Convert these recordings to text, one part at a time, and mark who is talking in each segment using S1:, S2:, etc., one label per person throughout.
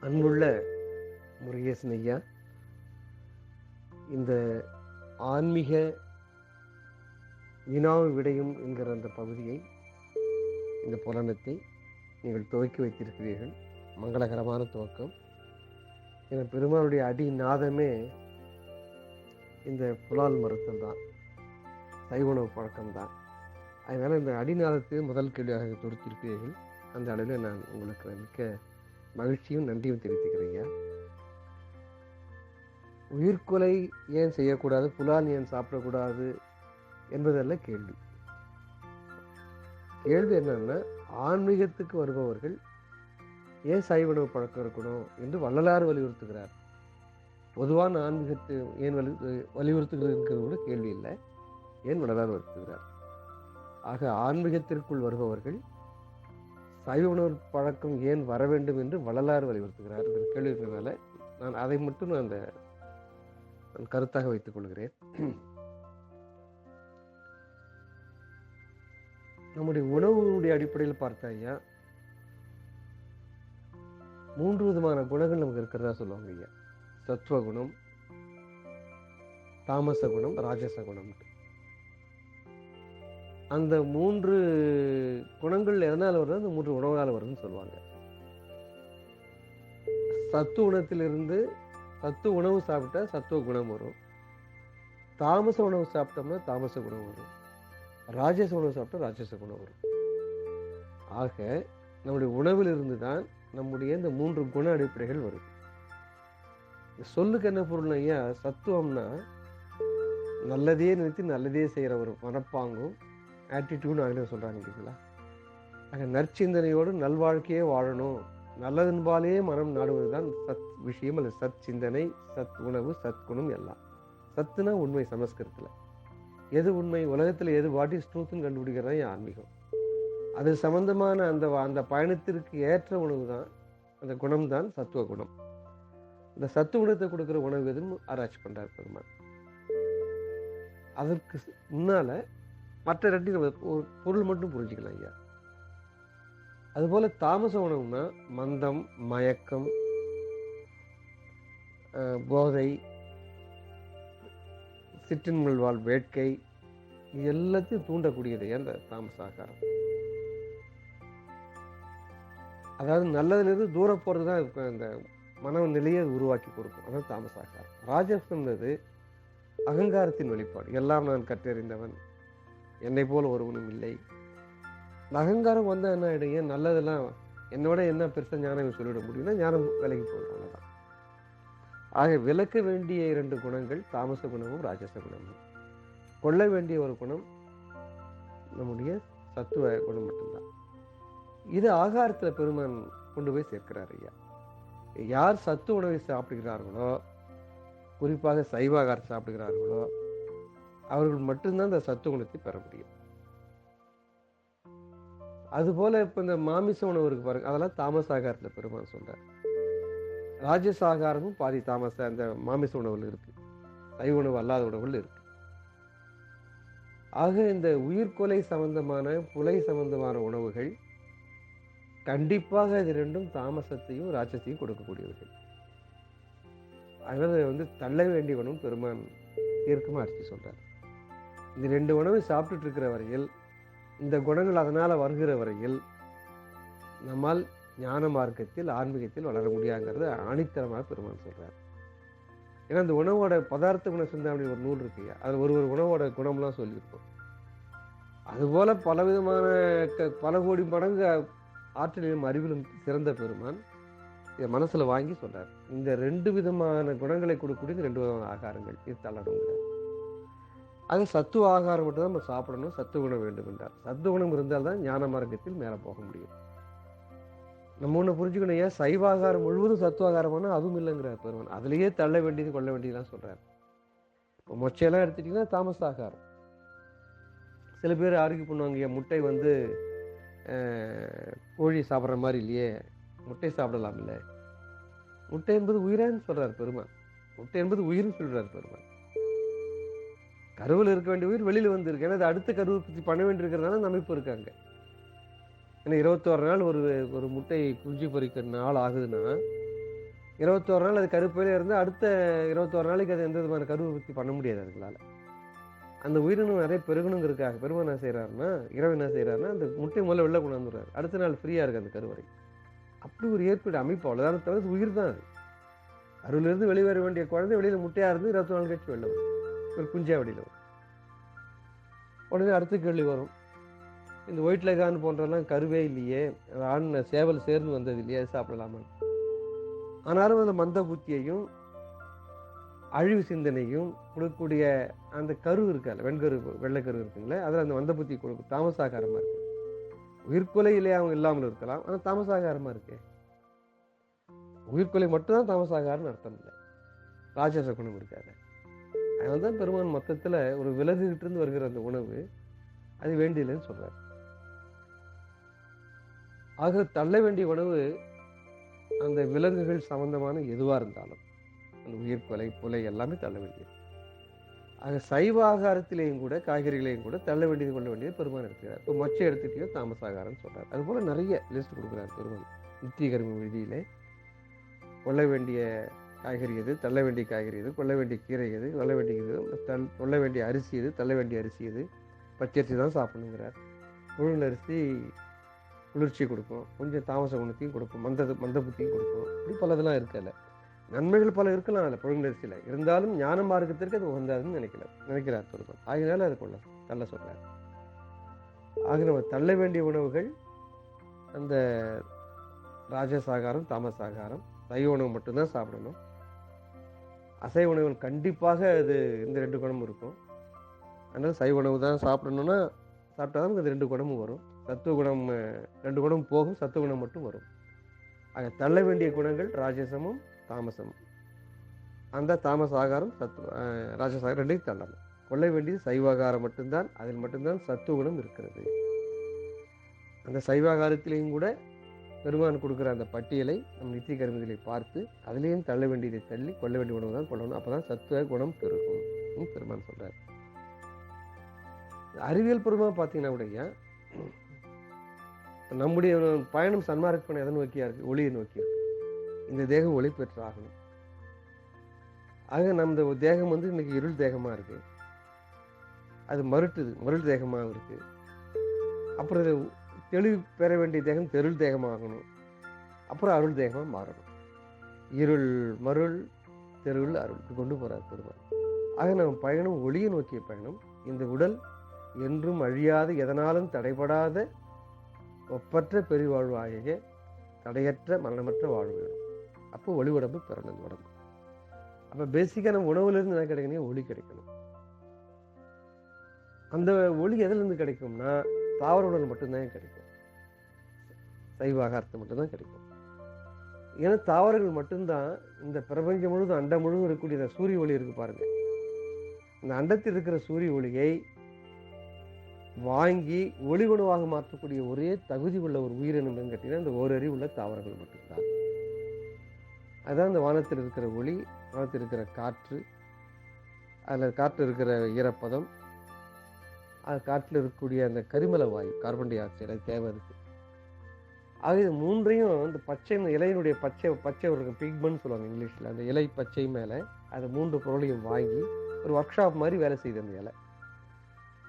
S1: அன்புள்ள முருகேசன் ஐயா, இந்த ஆன்மீக வினாவும் விடையும் என்கிற அந்த பகுதியை, இந்த புராணத்தை நீங்கள் துவக்கி வைத்திருக்கிறீர்கள். மங்களகரமான துவக்கம். என பெருமானுடைய அடி நாதமே இந்த புலால் மறுத்தல் தான், சைவ உணவு பழக்கம்தான். அதனால் இந்த அடிநாதத்தை முதல் கேள்வியாக தொடுத்திருக்கிறீர்கள். அந்த அளவில் நான் உங்களுக்கு மிக்க மகிழ்ச்சியும் நன்றியும் தெரிவித்துக்கிறேன் ஐயா. உயிர்கொலை ஏன் செய்யக்கூடாது, புலால் ஏன் சாப்பிடக்கூடாது என்பதல்ல கேள்வி. கேள்வி என்னன்னா, ஆன்மீகத்துக்கு வருபவர்கள் ஏன் சைவ உணவு பழக்கம் இருக்கணும் என்று வள்ளலார் வலியுறுத்துகிறார். பொதுவான ஆன்மீகத்தை ஏன் வலியுறுத்துகிறது கூட கேள்வி இல்லை, ஏன் வள்ளலார் வலியுறுத்துகிறார். ஆக ஆன்மீகத்திற்குள் வருபவர்கள் சைவ உணவு பழக்கம் ஏன் வர வேண்டும் என்று வள்ளலார் வலியுறுத்துகிறார் என்ற கேள்வி இருக்கிறதால நான் அதை மட்டும் நான் கருத்தாக வைத்துக் கொள்கிறேன். நம்முடைய உணவுடைய அடிப்படையில் பார்த்தா ஐயா, 3 விதமான குணங்கள் நமக்கு இருக்கிறதா சொல்லுவாங்க ஐயா. சத்துவ குணம், தாமச குணம், ராஜச குணம். அந்த 3 குணங்கள் எதனால வருது, அந்த 3 உணவுனால வருதுன்னு சொல்லுவாங்க. சத்து உணத்திலிருந்து சத்து உணவு சாப்பிட்டா சத்துவ குணம் வரும், தாமச உணவு சாப்பிட்டோம்னா தாமச குணம் வரும், ராஜச உணவு சாப்பிட்டா ராஜச குணம் வரும். ஆக நம்முடைய உணவில் இருந்து தான் நம்முடைய இந்த 3 குண அடிப்படைகள் வருது. சொல்லுக்கு என்ன பொருள் ஐயா? சத்துவம்னா நல்லதே நினைத்து நல்லதே செய்யற ஒரு மனப்பாங்கும் ஆட்டிடியூட் ஆங்கிலம் சொல்றாங்க இல்லைங்களா. ஆக நற்சிந்தனையோடு நல்வாழ்க்கையே வாழணும், நல்லதன்பாலே மனம் நாடுவதுதான் சத் விஷயம். அல்லது சத் சிந்தனை, சத் உணவு, சத்குணம் எல்லாம். சத்துனா உண்மை. சமஸ்கிருதத்துல எது உண்மை, உலகத்துல எது வாட் இஸ் ட்ரூத்னு கண்டுபிடிக்கிறதா என் ஆன்மீகம். அது சம்பந்தமான அந்த பயணத்திற்கு ஏற்ற உணவு தான், அந்த குணம் தான் சத்துவ குணம். இந்த சத்து குணத்தை கொடுக்கிற உணவு எதுன்னு ஆராய்ச்சி பண்றாரு பெருமாள். அதற்கு முன்னால மற்ற 2 நம்ம ஒரு பொருள் மட்டும் புரிஞ்சுக்கலாம் ஐயா. அதுபோல தாமச உணவுனா மந்தம், மயக்கம், போதை, சிற்றின்மல் வாழ் வேட்கை, எல்லாத்தையும் தூண்டக்கூடியது அந்த தாமச ஆகாரம். அதாவது நல்லதுலேருந்து தூர போறதுதான் அந்த மன நிலையை உருவாக்கி கொடுக்கும். அதான் தாமச ஆகாரம். ராஜசம்ன்றது அகங்காரத்தின் வெளிப்பாடு. எல்லாம் நான் கற்றறிந்தவன், என்னை போல ஒருவனும் இல்லை. அகங்காரம் வந்தா என்ன ஆயிடுங்க, நல்லதெல்லாம் என்னோட என்ன பெருசா ஞானம் சொல்லிவிட முடியும்னா ஞானம் விலகி போகும். அவ்வளவுதான். ஆக விளக்க வேண்டிய 2 குணங்கள் தாமச குணமும் ராஜச குணமும். கொள்ள வேண்டிய ஒரு குணம் நம்முடைய சத்துவ குணம் மட்டும்தான். இது ஆகாரத்துல பெருமான் கொண்டு போய் சேர்க்கிறார் ஐயா. யார் சத்து உணவை சாப்பிடுகிறார்களோ, குறிப்பாக சைவ ஆகாரம் சாப்பிடுகிறார்களோ, அவர்கள் மட்டும்தான் இந்த சத்து குணத்தை பெற முடியும். அதுபோல இப்ப இந்த மாமிச உணவு இருக்கு பாருங்க, அதெல்லாம் தாமச ஆகாரத்துல பெருமான் சொல்றார். ராஜச ஆகாரமும் பாதி தாமச அந்த மாமிச உணவுல இருக்கு, சைவ உணவு அல்லாத உணவுகள் இருக்கு. ஆக இந்த உயிர்கொலை சம்பந்தமான, புலை சம்பந்தமான உணவுகள் கண்டிப்பாக இது 2ம் தாமசத்தையும் ராஜசத்தையும் கொடுக்கக்கூடியவர்கள். அதனால தள்ள வேண்டிய உணவு பெருமான் தீர்க்கமா அடிச்சு சொல்றார். இந்த 2 உணவை சாப்பிட்டுட்டு இருக்கிற வரையில், இந்த குணங்கள் அதனால வருகிற வரையில் நம்மால் ஞான மார்க்கத்தில் ஆன்மீகத்தில் வளர முடியாங்கிறது ஆணித்தரமாக பெருமான் சொல்றார். ஏன்னா இந்த உணவோட பதார்த்த குண சிந்தாமணி ஒரு நூல் இருக்கு, அதுல ஒரு உணவோட குணம்லாம் சொல்லியிருக்கோம். அதுபோல பலவிதமான பல கோடி மடங்கு ஆற்றலிலும் அறிவிலும் சிறந்த பெருமான் இதை மனசுல வாங்கி சொல்றார். இந்த 2 விதமான குணங்களை கொடுக்கக்கூடிய 2 விதமான ஆகாரங்கள் இது தள்ளணுங்கிறார். ஆக சத்துவ ஆகாரம் மட்டும் தான் நம்ம சாப்பிடணும், சத்துவ குணம் வேண்டும் என்றார். சத்துவ குணம் இருந்தால்தான் ஞான மார்க்கத்தில் மேல போக முடியும். நம்ம ஒண்ணு புரிஞ்சுக்கணும், ஏன் சைவ ஆகாரம் முழுவதும் சத்துவ ஆகாரம்னா அதுவும் இல்லைங்கிறார் பெருமான். அதுலயே தள்ள வேண்டியது கொள்ள வேண்டியதுதான் சொல்றாரு. இப்போ மொச்சையெல்லாம் எடுத்துட்டீங்கன்னா தாமச ஆகாரம். சில பேர் ஆரோக்கியம் பண்ணுவாங்க, முட்டை கோழி சாப்பிட்ற மாதிரி இல்லையே, முட்டை சாப்பிடலாம் இல்லை. முட்டை என்பது உயிரான்னு சொல்றாரு பெருமான். முட்டை என்பது உயிர்னு சொல்றாரு பெருமான். கருவில் இருக்க வேண்டிய உயிர் வெளியில இருக்கு. ஏன்னா அது அடுத்த கருவுற்பத்தி பண்ண வேண்டியிருக்கிறதுனால நம்ம இப்போ இருக்காங்க. ஏன்னா 21 நாள் ஒரு முட்டை குஞ்சு பொறிக்கிற நாள் ஆகுதுன்னா 21 நாள் அது கருப்பையில இருந்து அடுத்த 21 நாளைக்கு அது எந்த விதமான கரு உற்பத்தி பண்ண முடியாது அதுங்களால. அந்த உயிரினம் நிறைய பெருகணுங்கிறதுக்காக பெருமாள் என்ன செய்கிறாருன்னா, இரவு என்ன செய்கிறாருன்னா, அந்த முட்டை முதல்ல வெளில கொண்டு வந்துடுறாரு. அடுத்த நாள் ஃப்ரீயாக இருக்குது அந்த கருவறை. அப்படி ஒரு ஏற்புடைய அமைப்பு அவ்வளோதான தவிர உயிர் தான் அது. கருவிலிருந்து வெளிவர வேண்டிய குழந்தை வெளியில் முட்டையாக இருந்து 24 நாள் கழிச்சு வெளில வரும். ஒரு குஞ்சா வெளியில் வரும். உடனே அடுத்த கேள்வி வரும், இந்த ஒயிட் லெகான் போன்றதெல்லாம் கருவே இல்லையே, ஆண் சேவல் சேர்ந்து வந்தது இல்லையே, அது சாப்பிடலாமா? ஆனாலும் அந்த மந்த புத்தியையும் அழிவு சிந்தனையும் கொடுக்கக்கூடிய அந்த கரு இருக்காது, வெண்கரு வெள்ளைக்கரு இருக்குங்களே, அதில் அந்த மந்த புத்தி கொடுக்கும். தாமசாகாரமாக இருக்கு. உயிர்கொலையிலே அவங்க இல்லாமல் இருக்கலாம், ஆனால் தாமசாகாரமாக இருக்கு. உயிர்கொலை மட்டும்தான் தாமசாகாரம்னு அர்த்தம் இல்லை, ராட்சச குணம் இருக்காது. அதனால தான் பெருமான் மொத்தத்தில் ஒரு விலங்குகிட்ட இருந்து வருகிற அந்த உணவு அது வேண்டியதுன்னு சொல்றாரு. ஆக தள்ள வேண்டிய உணவு அந்த விலங்குகள் சம்பந்தமான எதுவாக இருந்தாலும், அந்த உயிர்கொலை புலை எல்லாமே தள்ள வேண்டியது. ஆக சைவ ஆகாரத்திலேயும் கூட காய்கறிகளையும் கூட தள்ள வேண்டியது கொள்ள வேண்டியது பெருமான் எடுத்துக்கிறார். இப்போ மொச்சை எடுத்துட்டீங்க தாமசாகாரம்னு சொல்றாரு. அது போல நிறைய லிஸ்ட் கொடுக்குறாரு பெருமான். நித்திய கர்ம விதியிலே கொள்ள வேண்டிய காய்கறி எது, தள்ள வேண்டிய காய்கறி எது, கொள்ள வேண்டிய கீரை எது, கொள்ள வேண்டிய இது, கொள்ள வேண்டிய அரிசி எது, தள்ள வேண்டிய அரிசி எது, பச்சரிசி தான் சாப்பிடணுங்கிறார். புழுங்கல் அரிசி குளிர்ச்சி கொடுக்கும், கொஞ்சம் தாமச குணத்தையும் கொடுக்கும், மந்த புத்தியும் கொடுக்கும். இப்படி பலதெல்லாம் இருக்கல, நன்மைகள் பல இருக்கலாம் அதில் புழுங்கல் அரிசியில். இருந்தாலும் ஞான மார்க்கத்திற்கு அது உகந்தாதுன்னு நினைக்கிறார் பெருமான். ஆகினால அது கொள்ள தள்ள சொல்றார். ஆக நம்ம தள்ள வேண்டிய உணவுகள் அந்த ராஜசாகாரம் தாமசாகாரம். சைவ உணவு மட்டும்தான் சாப்பிடணும். அசைவ உணவுகள் கண்டிப்பாக அது இந்த 2 குணமும் இருக்கும். அதனால சைவ உணவு தான் சாப்பிடணும்னா சாப்பிட்டாதான் இந்த 2 குணமும் வரும். சத்துவ குணம் 2 குணம் போகும், சத்துவ குணம் மட்டும் வரும். ஆக தள்ள வேண்டிய குணங்கள் ராஜசமும் தாமசமும். அந்த தாமச ஆகாரம் ராஜசாகாரம் 2ஐயும் தள்ளணும். கொள்ள வேண்டியது சைவாகாரம் மட்டும்தான், அதில் மட்டும்தான் சத்துவ குணம் இருக்கிறது. அந்த சைவாகாரத்திலையும் கூட பெருமான் கொடுக்குற அந்த பட்டியலை நம் நித்திய கர்மத்திலே பார்த்து அதிலேயும் தள்ள வேண்டியதை தள்ளி கொள்ள வேண்டிய உணவு தான் கொள்ளணும். அப்போதான் சத்துவ குணம் பெருகும் பெருமான் சொல்றார். அறிவியல் பூர்வமாக பார்த்தீங்கன்னா கூட நம்முடைய பயணம் சன்மார்க்க பயணம் எதை நோக்கியா இருக்கு? ஒளியை நோக்கி இருக்கு. இந்த தேகம் ஒளி பெற்று ஆகணும். ஆக நம்ம தேகம் இன்னைக்கு இருள் தேகமா இருக்கு, அது மருள் தேகமாக இருக்கு. அப்புறம் தெளிவு பெற வேண்டிய தேகம் தெருள் தேகமாகணும், அப்புறம் அருள் தேகமாக மாறணும். இருள் மருள், தெருள் அருள் கொண்டு போறார் பெருமாள். ஆக நம்ம பயணம் ஒளியை நோக்கிய பயணம். இந்த உடல் என்றும் அழியாத, எதனாலும் தடைபடாத ஒப்பற்ற பெருவாழ்வு ஆகிய தடையற்ற மரணமற்ற வாழ்வு வேணும். அப்போ ஒளி உடம்பு பிறந்த உடம்பு. அப்போ பேசிக்காக நம்ம உணவுலேருந்து என்ன கிடைக்கணும்? ஒளி கிடைக்கணும். அந்த ஒளி எதுலேருந்து கிடைக்கும்னா தாவர உடல் மட்டும்தான் கிடைக்கும், சைவ ஆகாரத்தை மட்டும்தான் கிடைக்கும். ஏன்னா தாவரங்கள் மட்டும்தான் இந்த பிரபஞ்சம் முழுவதும் அண்டம் முழுவதும் இருக்கக்கூடிய இந்த சூரிய ஒளி இருக்கு பாருங்க, இந்த அண்டத்தில் இருக்கிற சூரிய ஒளியை வாங்கி ஒளி உணவாக மாற்றக்கூடிய ஒரே தகுதி உள்ள ஒரு உயிரினம் கேட்டீங்கன்னா இந்த ஓரறிவு உள்ள தாவரங்கள் மட்டும்தான். அதுதான் இந்த வானத்தில் இருக்கிற ஒளி, வானத்தில் இருக்கிற காற்று, அதில் காற்று இருக்கிற ஈரப்பதம், அது காற்றில் இருக்கக்கூடிய அந்த கரிமல வாயு கார்பன் டை ஆக்சைடு, அது தேவை இருக்கு. ஆக இது மூன்றையும் இந்த பச்சை இலையினுடைய பச்சை ஒரு பிக்மெண்ட் சொல்லுவாங்க இங்கிலீஷில், அந்த இலை பச்சை மேலே அது 3 பொருளையும் வாங்கி ஒரு ஒர்க் ஷாப் மாதிரி வேலை செய்யுது அந்த இலை.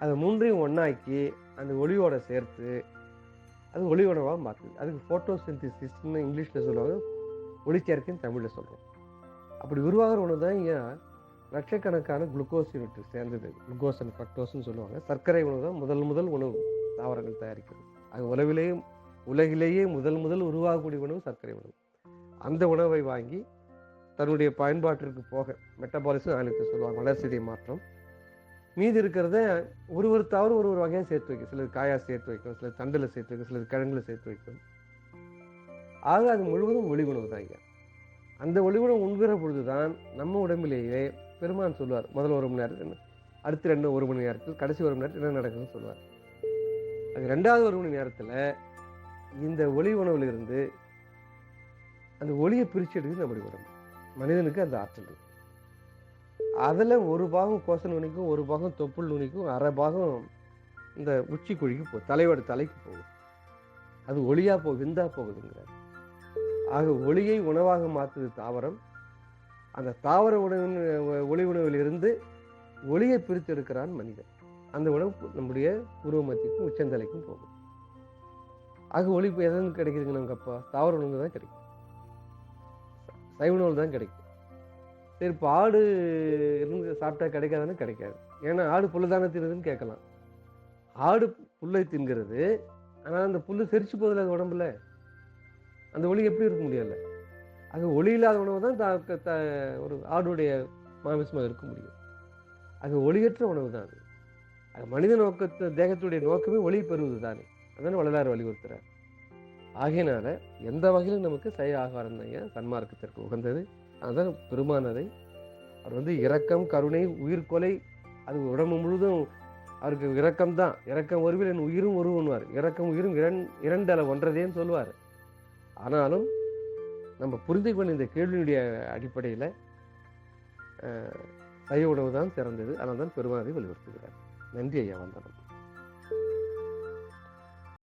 S1: அதை மூன்றையும் ஒன்றாக்கி அந்த ஒளியோட சேர்த்து அது ஒளி உணவாக மாற்றுது. அதுக்கு ஃபோட்டோசிந்தசிஸ்ன்னு இங்கிலீஷில் சொல்லுவாங்க, ஒளிச்சேர்க்கைன்னு தமிழில் சொல்கிறோம். அப்படி உருவாகிற உணவு தான் ஏன் லட்சக்கணக்கான குளுக்கோஸ் யூனிட் சேர்ந்தது. குளுக்கோஸ் அண்ட் ஃப்ரக்டோஸ்ன்னு சொல்லுவாங்க. சர்க்கரை உணவு தான் முதல் உணவு தாவரங்கள் தயாரிக்கிறது. அது உலகிலேயே முதல் உருவாகக்கூடிய உணவு சர்க்கரை உணவு. அந்த உணவை வாங்கி தன்னுடைய பயன்பாட்டிற்கு போக மெட்டபாலிசம் ஆங்கிலத்தில் சொல்லுவாங்க, வளர்சிதை மாற்றம். மீதி இருக்கிறத ஒரு தாவரம் ஒரு வகையாக சேர்த்து வைக்கும். சிலது காயாக சேர்த்து வைக்கும், சிலது தண்டில் சேர்த்து வைக்கும், சிலது கிழங்குல சேர்த்து வைக்கும். ஆக அது முழுவதும் ஒளி உணவு தான். அந்த ஒளி உணவு உண்கிற பொழுதுதான் நம்ம உடம்பிலேயே பெருமான் சொல்லுவார், முதல் 1 மணி நேரத்தில், அடுத்த 1 மணி நேரத்தில், கடைசி 1 மணி நேரத்தில் என்ன நடக்குதுன்னு சொல்லுவார். அது 2வது 1 மணி நேரத்தில் இந்த ஒளி உணவுலிருந்து அந்த ஒளியை பிரிச்சு எடுக்குது நம்முடைய உடம்பு. மனிதனுக்கு அந்த ஆற்றல் இருக்கு. அதில் 1 பாகம் கோசல் நுனிக்கும், 1 பாகம் தொப்புள் நுனிக்கும், 1/2 பாகம் இந்த உச்சி குழிக்கு தலைக்கு போகுது. அது ஒளியா விந்தா போகுதுங்கிறார். ஆக ஒளியை உணவாக மாற்றுது தாவரம். அந்த தாவர உணவின் ஒளி உணவில் இருந்து ஒளியை பிரித்து எடுக்கிறான் மனிதன். அந்த உணவு நம்முடைய உருவ மத்திக்கும் உச்சந்தலைக்கும் போகும். ஆக ஒளி இப்போ எதுன்னு கிடைக்குதுங்க நமக்கு? அப்பா தாவர உணவு தான் கிடைக்கும், சைவ உணவு தான் கிடைக்கும். சரி, இப்போ ஆடு இருந்து சாப்பிட்டா கிடைக்காதுன்னு கிடைக்காது. ஏன்னா ஆடு புல்லு தானே தின்னுதுன்னு கேட்கலாம். ஆடு புல்லை தின்கிறது, ஆனால் அந்த புல்லு செரிச்சு போதில்லை அது உடம்புல. அந்த ஒளி எப்படி இருக்க முடியல? ஆக ஒளி இல்லாத உணவு தான் ஒரு ஆடுடைய மாமிசமாக இருக்க முடியும். ஆக ஒளியற்ற உணவு தான் அது. அது மனித தேகத்துடைய நோக்கமே ஒளி பெறுவது தானே. அதான வள்ளலார் வலியுறுத்துறார். ஆகையினால எந்த வகையிலும் நமக்கு சைவ ஆகாரம் தான் சன்மார்க்கத்திற்கு உகந்தது. அதுதான் பெருமானதை அவர் இரக்கம், கருணை, உயிர் கொலை, அது உடம்பு முழுதும் அவருக்கு இரக்கம் தான். இரக்கம் ஒருவில் என் உயிரும் ஒருவன்வார். இரக்கம் உயிரும் இரண்டல ஒன்றதேன்னு சொல்லுவார். ஆனாலும் நம்ம புரிந்து கொண்ட இந்த கேள்வியினுடைய அடிப்படையில் சைவ உணவு தான் சிறந்தது. ஆனால் தான் பெருமானை வலியுறுத்துகிறார். நன்றி ஐயா, வந்தனம்.